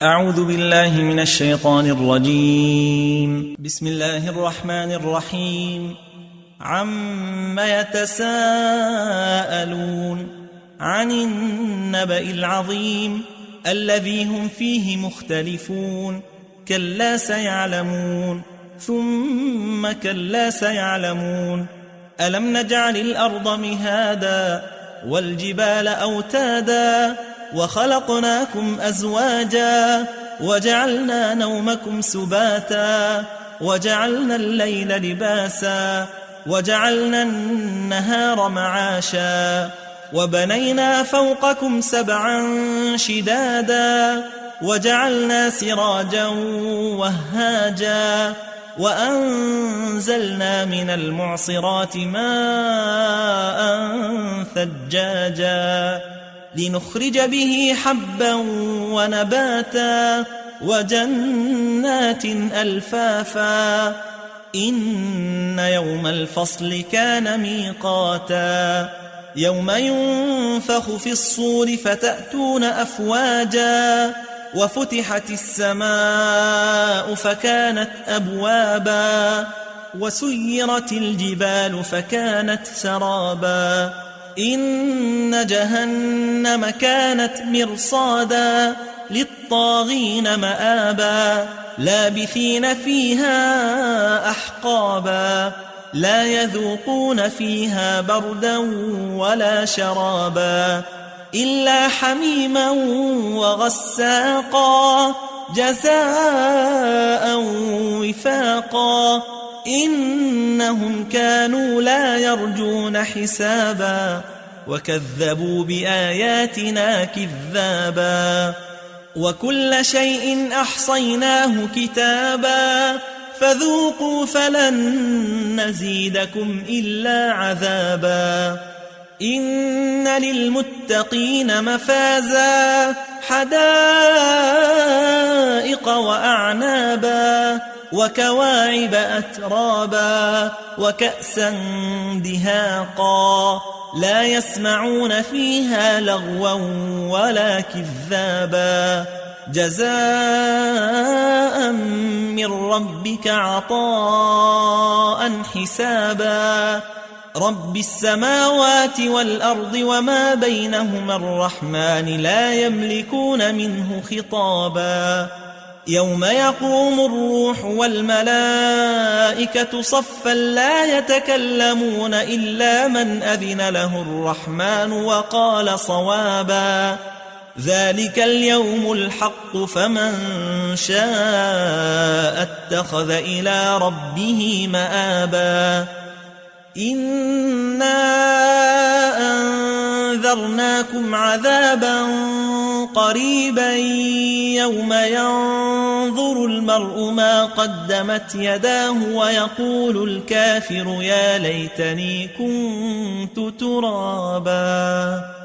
أعوذ بالله من الشيطان الرجيم. بسم الله الرحمن الرحيم. عم يتساءلون عن النبأ العظيم الذي هم فيه مختلفون كلا سيعلمون ثم كلا سيعلمون ألم نجعل الأرض مهادا والجبال أوتادا وخلقناكم أزواجا وجعلنا نومكم سباتا وجعلنا الليل لباسا وجعلنا النهار معاشا وبنينا فوقكم سبعا شدادا وجعلنا سراجا وهاجا وأنزلنا من المعصرات ماء ثجاجا لنخرج به حبا ونباتا وجنات ألفافا إن يوم الفصل كان ميقاتا يوم ينفخ في الصور فتأتون أفواجا وفتحت السماء فكانت أبوابا وسيرت الجبال فكانت سرابا إن جهنم كانت مرصادا للطاغين مآبا لابثين فيها أحقابا لا يذوقون فيها بردا ولا شرابا إلا حميما وغساقا جزاء وفاقا إنهم كانوا لا يرجون حسابا وكذبوا بآياتنا كذابا وكل شيء أحصيناه كتابا فذوقوا فلن نزيدكم إلا عذابا إن للمتقين مفازا حدائق وأعنابا وكواعب أترابا وكأسا دهاقا لا يسمعون فيها لغوا ولا كذابا جزاء من ربك عطاء حسابا رب السماوات والأرض وما بينهما الرحمن لا يملكون منه خطابا يوم يقوم الروح والملائكة صفا لا يتكلمون إلا من أذن له الرحمن وقال صوابا ذلك اليوم الحق فمن شاء اتخذ إلى ربه مآبا إنا أنذرناكم عذابا قريبا يوم ينظر المرء ما قدمت يداه ويقول الكافر يا ليتني كنت ترابا.